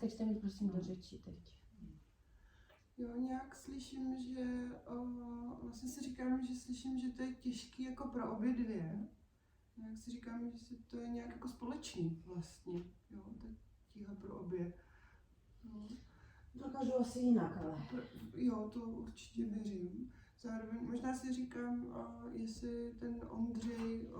neskočte mi prosím do řeči teď. Jo, nějak slyším, že vlastně si říkám, že slyším, že to je těžký jako pro obě dvě. Nějak si říkám, že si to je nějak jako společný vlastně, jo, ta tíha pro obě. No. To každou asi jinak, ale... Jo, to určitě věřím. Zároveň možná si říkám, jestli ten Ondřej,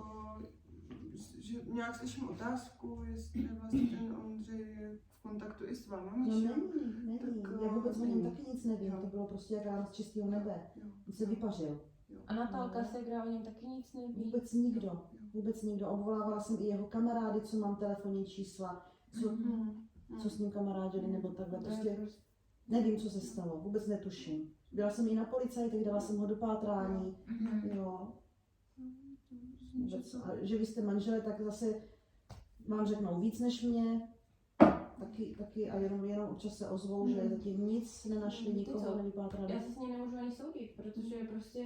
že nějak slyším otázku, jestli vlastně ten Ondřej je v kontaktu i s váma, Míšo. No není. Já vůbec o něm taky nic nevím, to bylo prostě jak ráno z čistého nebe. On se vypařil. A Natálka Segra o něm taky nic neví? Vůbec nikdo. Obvolávala jsem i jeho kamarády, co mám telefonní čísla, co s ním kamarádili, nebo takhle. Prostě nevím, co se stalo, vůbec netuším. Byla jsem i na policajtech, dala jsem ho do pátrání, jo. Vůbec. A že vy jste manžele, tak zase vám řeknou víc než mě. Taky a jenom občas se ozvou, že zatím nic nenašli, nikoho nevypátrali. Já se s ním nemůžu ani soudit, protože prostě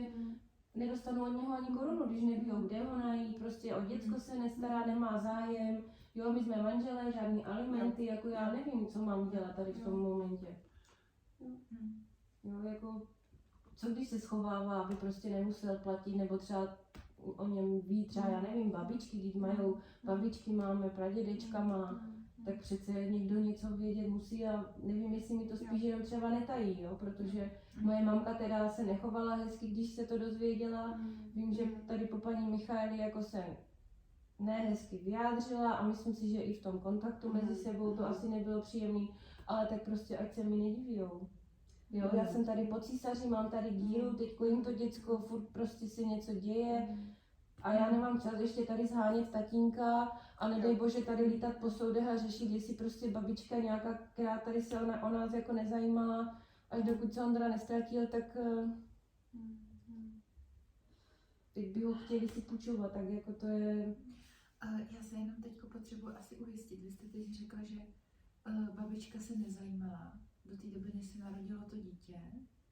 nedostanu od něho ani korunu, když neví, kde ho najít, prostě o děcko se nestará, nemá zájem. Jo, my jsme manželé, žádný alimenty, jako já nevím, co mám dělat tady v tom momentě. Jo, jako, co když se schovává, aby prostě nemusel platit, nebo třeba o něm ví třeba, já nevím, babičky, když mají babičky, máme, pradědečka má, tak přece někdo něco vědět musí a nevím, jestli mi to spíš jenom třeba netají, jo, protože moje mamka teda se nechovala hezky, když se to dozvěděla. Vím, že tady po paní Michaeli jako se nehezky vyjádřila a myslím si, že i v tom kontaktu mezi sebou to asi nebylo příjemný, ale tak prostě ať se mi nedivijou. Jo, já jsem tady po císaři, mám tady díru, teď jim to děcko, furt prostě se něco děje a já nemám čas ještě tady zhánět tatínka a nedej bože tady lítat po soudech a řešit, jestli prostě babička nějaká, která tady se o nás jako nezajímala, až dokud se Ondra nestratil, tak teď by ho chtěli si půjčovat, tak jako to je... Já se jenom teď potřebuji asi ujistit, vy jste teď řekla, že babička se nezajímala do té doby, než se narodilo to dítě.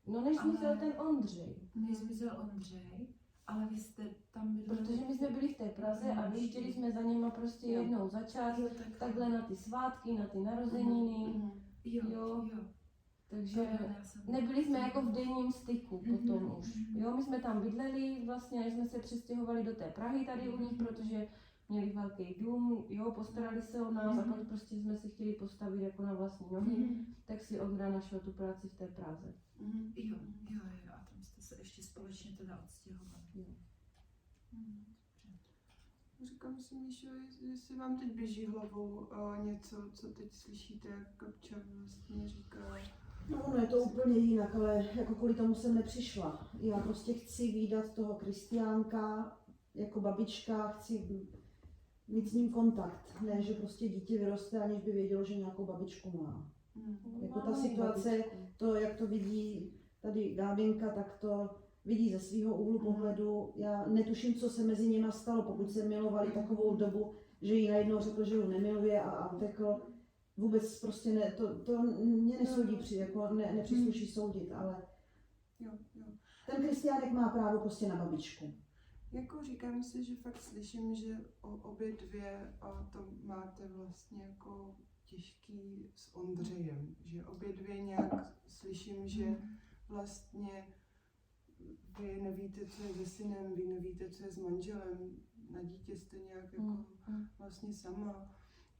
No než zmizel ten Ondřej. Než zmizel Ondřej, ale vy jste tam byli... Protože my jsme byli v té Praze a vyjížděli jsme za něma prostě jednou za čas, takhle na ty svátky, na ty narozeniny. Jo. Takže nebyli jsme jako v denním styku potom už. Jo, my jsme tam bydleli vlastně, než jsme se přestěhovali do té Prahy tady u nich, protože měli velký dům, jo, postarali se o nás a pak prostě jsme si chtěli postavit jako na vlastní nohy, tak si Ondra našel tu práci v té Praze. Jo, a tam jste se ještě společně teda odstěhovali. Říkám si, Míšo, jestli vám teď běží hlavou něco, co teď slyšíte, jak Kapča vlastně říká. No ono je to úplně jinak, ale jako kvůli tomu jsem nepřišla. Já prostě chci vídat toho Kristiánka jako babička, chci mít s ním kontakt. Ne, že prostě dítě vyroste, aniž by vědělo, že nějakou babičku má. Jako ta situace, to, jak to vidí tady Gáběnka, tak to vidí ze svého úhlu pohledu. Já netuším, co se mezi nimi stalo, pokud se milovali takovou dobu, že jí najednou řekl, že ho nemiluje a utekl. Vůbec prostě ne, to mě nesoudí, jako nepřísluší soudit, ale ten Kristiánek má právo prostě na babičku. Jako říkám si, že fakt slyším, že obě dvě to máte vlastně jako těžký s Ondřejem, že obě dvě nějak slyším, že vlastně vy nevíte, co je se synem, vy nevíte, co je s manželem, na dítě jste nějak jako vlastně sama,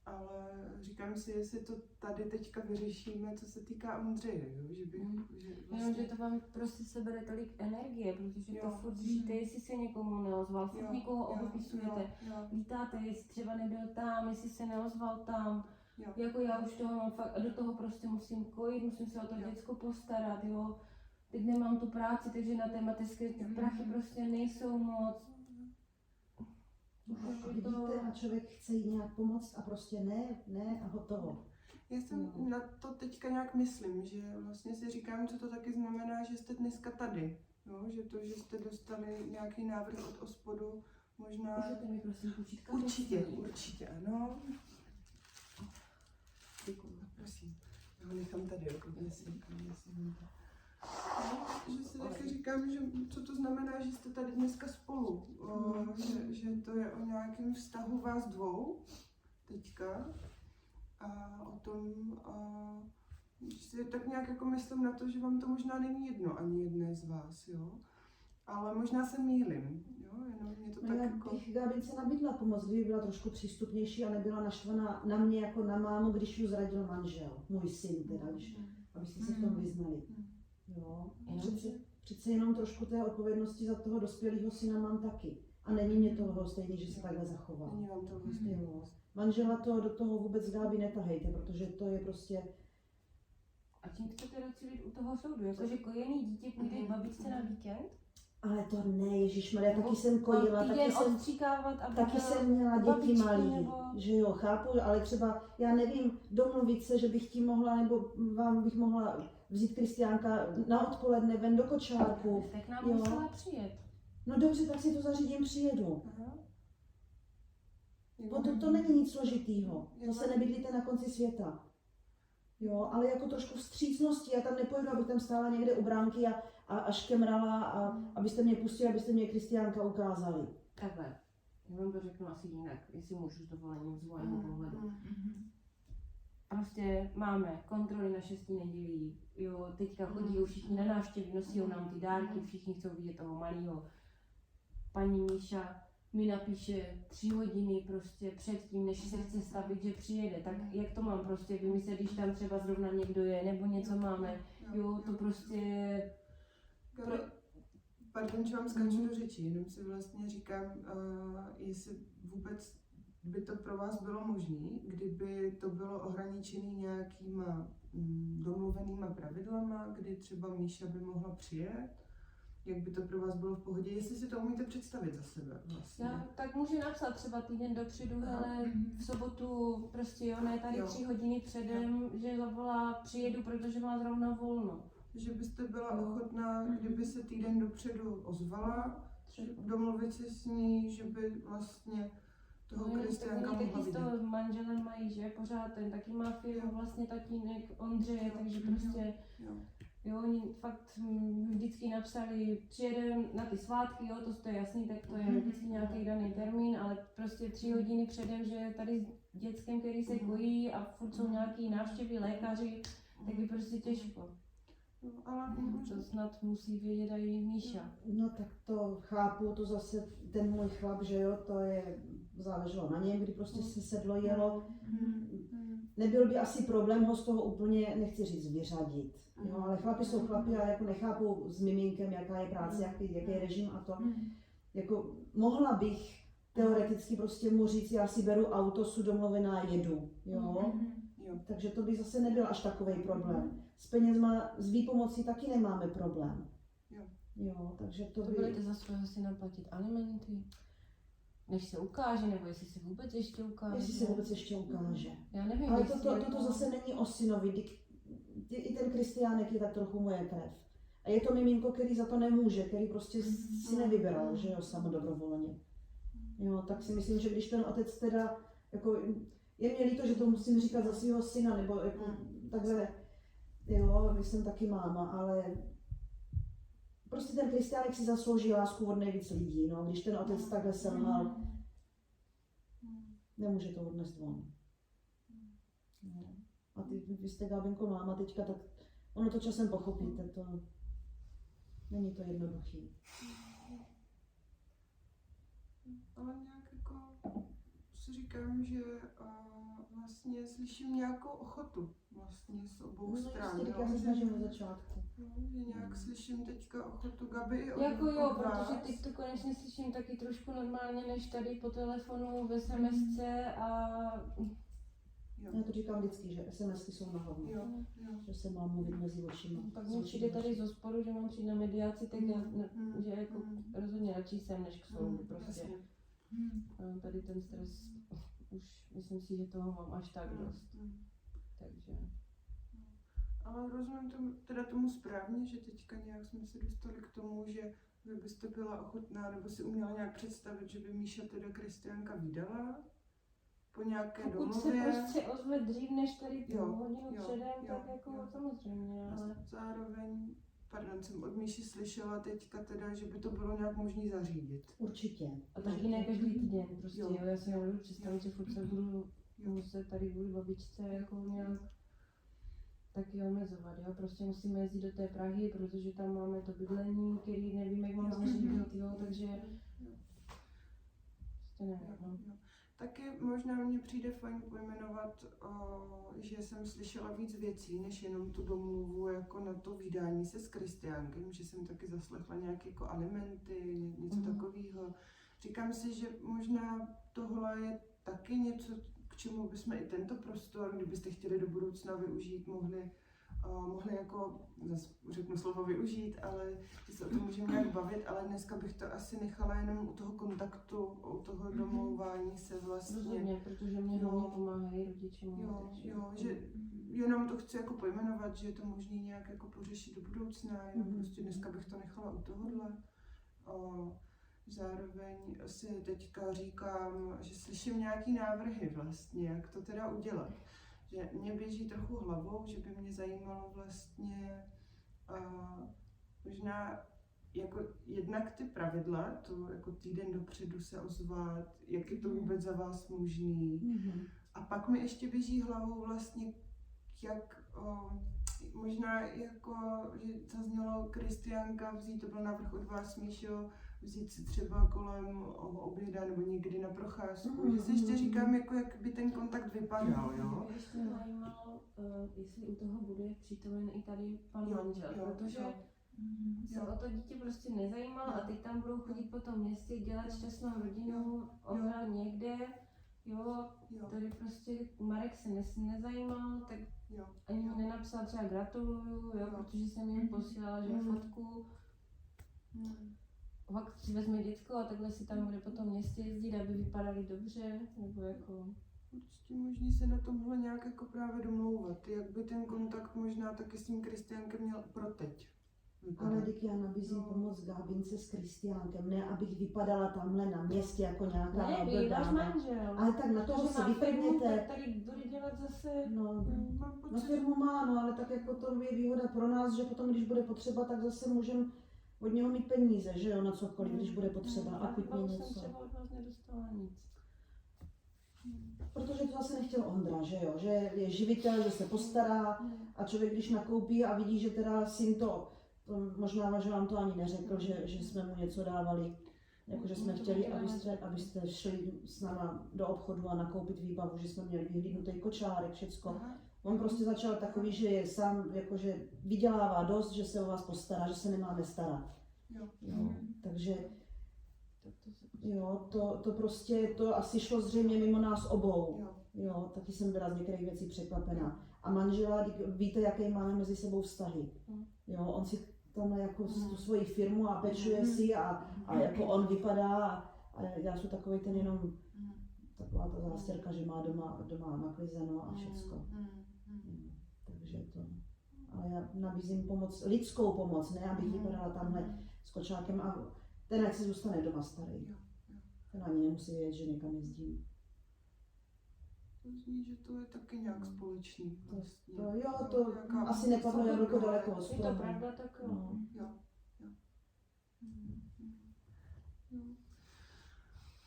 ale říkám si, jestli to tady teďka vyřešíme, co se týká Ondřeje, jo? Že bych, že vlastně... že to vám prostě sebere tolik energie, protože to furt žijete, jestli se někomu neozval, furt někoho obepisujete, lítáte, jestli třeba nebyl tam, jestli se neozval tam. Jako já už toho mám fakt, a do toho prostě musím kojit, musím se o to děcko postarat, jo. Teď nemám tu práci, takže na té mateřské prachy prostě nejsou moc. Vidíte, a člověk chce jí nějak pomoct a prostě ne a hotovo. Já jsem na to teďka nějak myslím, že vlastně si říkám, co to taky znamená, že jste dneska tady. Jo? Že to, že jste dostali nějaký návrh od OSPODu, možná... Můžete mi prosím půjčit Určitě, ano. Děkuji, prosím. Já ho nechám tady, jako že si taky říkám, že co to znamená, že jste tady dneska spolu, že to je o nějakém vztahu vás dvou teďka a o tom, že si tak nějak jako myslím na to, že vám to možná není jedno ani jedné z vás, jo. Ale možná se mýlím, jo, jenom mě to No tak já jako... bych Gábince nabídla pomoc, kdyby byla trošku přístupnější a nebyla naštvaná na mě jako na mámu, když ji zradil manžel, můj syn teda, abyste se v tom vyznali. Jo, přece jenom trošku té odpovědnosti za toho dospělého syna mám taky. A není mě toho stejný, že se takhle zachoval. Není vám to vlastně... Jo. Manžela to do toho vůbec Gáby netahejte, protože to je prostě... A tím chcete docílit u toho soudu? Jakože kojený dítě půjde k babičce na víkend? Ale to ne, ježišmarja, Nebo taky jsem kojila, taky jsem měla děti babičky, malý, nebo... že jo, chápu, ale třeba, já nevím, domluvit se, že bych ti mohla, nebo vám bych mohla vzít Kristiánka na odpoledne ven do kočárku. Tak nám Jo. musela přijet. No dobře, tak si to zařídím, přijedu. Aha. Bo to není nic složitýho, zase nebydlíte na konci světa. Jo, ale jako trošku vstřícnosti, já tam nepojedu, abych tam stála někde u bránky a škemrala a abyste mě pustili, abyste mě Kristiánka ukázali. Takhle. Já vám to řeknu asi jinak, jestli můžu s dovolením z mého pohledu. Prostě máme kontroly na 6 nedělí, jo, teďka chodí všichni na návštěvy, nosí nám ty dárky, všichni chcou vidět toho malého. Paní Míša mi napíše 3 hodiny prostě předtím, než se chce stavit, že přijede, tak jak to mám prostě vymyslet, když tam třeba zrovna někdo je, nebo něco máme, jo, to prostě... Pardon, že vám skáču do řeči, jenom si vlastně říkám, jestli vůbec by to pro vás bylo možné, kdyby to bylo ohraničené nějakýma domluvenýma pravidlama, kdy třeba Míša by mohla přijet, jak by to pro vás bylo v pohodě, jestli si to umíte představit za sebe vlastně. Já tak můžu napsat třeba týden dopředu, ale v sobotu prostě jo, ne tady 3 hodiny předem, že zavolá, přijedu, protože má zrovna volno. Že byste byla ochotná, kdyby se týden dopředu ozvala, domluvit si s ní, že by vlastně toho Kristiánka mohla mohla vidět. Taky s toho manželem mají, že pořád ten taky má firmu, vlastně tatínek Ondřeje, takže prostě jo, oni fakt vždycky napsali, přijedeme na ty svátky, jo, to je jasný, tak to je vždycky nějaký daný termín, ale prostě 3 hodiny předem, že tady s dětskem, který se kojí a furt jsou nějaký návštěvy lékaři, tak je prostě těžko. Ale To snad musí vědět i Míša. No tak to chápu, to zase ten můj chlap, že jo, to je, záleželo na něm, kdy prostě se sedlo, jelo. Nebyl by asi problém ho z toho úplně, nechci říct, vyřadit. Jo, ale chlapi jsou chlapi a jako nechápu s miminkem, jaká je práce, jaký je režim a to. Jako mohla bych teoreticky prostě mu říct, já si beru auto, jsou domluvená, jedu. Jo? Takže to by zase nebyl až takový problém. S penězma, s výpomocí taky nemáme problém. Jo, takže to by... Budete za svého syna platit alimenty? Než se ukáže, nebo jestli se vůbec ještě ukáže? Jestli se vůbec ještě ukáže. Já nevím, Ale jestli toto zase není o synovi. I ten Kristiánek je tak trochu moje krev. A je to miminko, který za to nemůže, který prostě si nevybral, že jo, samodobrovolně. Jo, tak si myslím, že když ten otec teda, jako, je mě líto, že to musím říkat za svého syna, nebo jako takhle, jo, když jsem taky máma, ale prostě ten Kristiánek si zaslouží lásku od nejvíc lidí, no, když ten otec takhle selhal, nemůže to odnést von. No. A vy jste, Gábinko, máma teďka, tak ono to časem pochopíte, to není to jednoduchý. Ale nějak jako si říkám, že vlastně slyším nějakou ochotu vlastně z obou stran. Já se snažím od začátku. Že nějak slyším teďka ochotu Gabi i od jako jo, od vás. protože teď to konečně slyším taky trošku normálně, než tady po telefonu, v SMSce a... Já to říkám vždycky, že SMSky jsou na hovno. Že se mám mluvit mezi očima. Pak mě přijde tady z hospodu, že mám přijít na mediaci, tak já, že jako rozhodně radši jsem než k soudu prostě. Tady ten stres, už myslím si, že toho mám až tak dost. Takže... Ale rozumím tomu správně, že teďka nějak jsme se dostali k tomu, že vy byste byla ochotná, nebo si uměla nějak představit, že by Míša teda Kristiánka vydala po nějaké Pokud se domluvě. prostě ozve dřív než tady tu hodinu předem, tak jako jo. samozřejmě, ale... Zároveň, pardon, jsem od Míši slyšela teďka teda, že by to bylo nějak možné zařídit. Určitě. A taky ne každý týden, prostě Jo. jo, já si nemůžu představit, že furt se budu muset tady kvůli babičce jako nějak taky omezovat, jo. Prostě musíme jezdit do té Prahy, protože tam máme to bydlení, který nevím, jak mám zařídit, jo, takže prostě nevím, no. Taky možná mně přijde fajn pojmenovat, že jsem slyšela víc věcí, než jenom tu domluvu jako na to vídání se s Kristiánkem, že jsem taky zaslechla nějaké jako alimenty, něco takového. Říkám si, že možná tohle je taky něco, k čemu bychom i tento prostor, kdybyste chtěli do budoucna využít, mohli jako, zase řeknu slovo využít, ale že se o tom můžeme nějak bavit, ale dneska bych to asi nechala jenom u toho kontaktu, u toho domlouvání se vlastně. Rozhodně, protože mě hlavně pomáhají rodiče. Jo, že jenom to chci jako pojmenovat, že je to možné nějak jako pořešit do budoucna, jenom prostě dneska bych to nechala u tohohle. Zároveň si teďka říkám, že slyším nějaký návrhy vlastně, jak to teda udělat. Že mě běží trochu hlavou, že by mě zajímalo vlastně možná jako jednak ty pravidla, to jako týden dopředu se ozvat, jak je to vůbec za vás možný. A pak mi ještě běží hlavou vlastně, jak možná jako, že zaznělo Kristiánka vzít, to byl návrh od vás, Míšo, vzít si třeba kolem oběda nebo někdy na procházku, že si ještě říkám, jako jak by ten kontakt vypadal, jo. Mě ještě zajímalo, jestli u toho bude přítomen i tady pan manžel, protože se o to dítě prostě nezajímalo a teď tam budou chodit po tom městě, dělat šťastnou rodinu, ohrad někde, jo, tady prostě Marek se nezajímal, tak ani mi nenapsal třeba gratuluju, jo, protože jsem jim posílala, že fotku. Pak si vezme děcko a takhle si tam bude po tom městě jezdit, aby vypadali dobře, nebo jako... Určitě možný se na tomhle nějak jako právě domlouvat, jak by ten kontakt možná taky s tím Kristiánkem měl pro teď. Ale teď já nabízím pomoc Gábince s Kristiánkem, ne abych vypadala tamhle na městě jako nějaká ne, vy váš manžel. Ale tak na toho se vyprdněte. Tady bude dělat zase... Na firmu má, no, ale tak jako to je výhoda pro nás, že potom, když bude potřeba, tak zase můžeme od něho mít peníze, že jo, na cokoliv, když bude potřeba a kupit něco. jsem třeba od vás nedostala nic. Protože to zase nechtěl Ondra, že jo, že je živitel, že se postará a člověk, když nakoupí a vidí, že teda syn to možná, že vám to ani neřekl, že jsme mu něco dávali, jakože jsme chtěli, abyste šli s náma do obchodu a nakoupit výbavu, že jsme měli vyhlídnutý kočárek, všecko. On prostě začal takový, že je sám, jakože vydělává dost, že se o vás postará, že se nemáme starat. Jo. Takže jo, to prostě, to asi šlo zřejmě mimo nás obou. Jo, taky jsem byla z některých věcí překvapená. A manžela, víte, jaké máme mezi sebou vztahy. Jo, on si tam jako tu svoji firmu a pečuje si a jako on vypadá a já jsem takovej ten jenom taková ta zástěrka, že má doma naklizeno a všecko. Takže to. Ale já nabízím pomoc, lidskou pomoc, ne abych vypadala tamhle s kočákem a ten jak si zůstane doma starý. Ten ani nemusí vědět, že někam jezdím. To zní, že to je taky nějak společný vlastně. To asi nepadlo jablko daleko od Je to pravda, tak jo.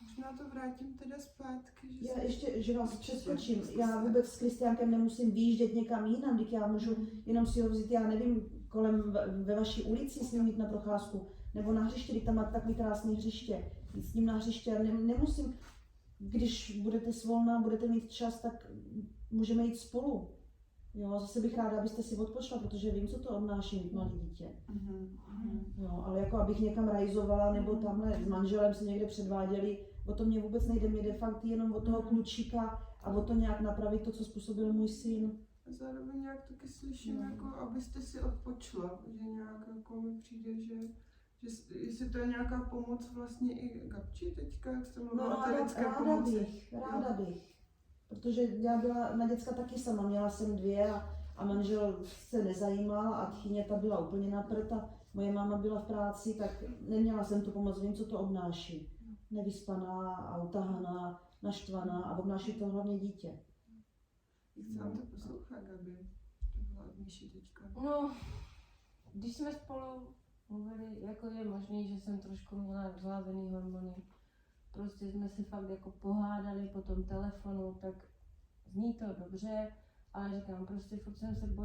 Možná to vrátím teda zpátky. Že já ještě, že vás přeskočím, já vůbec s Kristiánkem nemusím výjíždět někam jinam, když já můžu jenom si ho vzít, já nevím, kolem ve vaší ulici s ním jít na procházku, nebo na hřiště, když tam máte takový krásný hřiště, jít s ním na hřiště, já nemusím, když budete svolná, budete mít čas, tak můžeme jít spolu. Jo, zase bych ráda, abyste si odpočla, protože vím, co to obnáší mít malé dítě. Jo, ale jako abych někam rajzovala, nebo tamhle s manželem se někde předváděli, o to mě vůbec nejde, mě jde fakt jenom o toho klučíka a o to nějak napravit to, co způsobil můj syn. A zároveň nějak taky slyším, jako abyste si odpočla, že nějak jako mi přijde, že jestli to je nějaká pomoc vlastně i Gabči teďka, jak jste mluvila o té lidské pomoci. Ráda bych. Protože já byla na děcka taky sama, měla jsem 2 a manžel se nezajímal a tchyně ta byla úplně na prd a moje máma byla v práci, tak neměla jsem tu pomoc, vím, co to obnáší. Nevyspaná a utahaná, naštvaná a obnáší to hlavně dítě. Jak se vám to poslouchá, Gabi? To byla od Míši teďka. No, když jsme spolu mluvili, jako je možný, že jsem trošku měla rozlázený hormony. Prostě jsme se fakt jako pohádali po tom telefonu, tak zní to dobře, ale říkám, prostě furt jsem se bojila.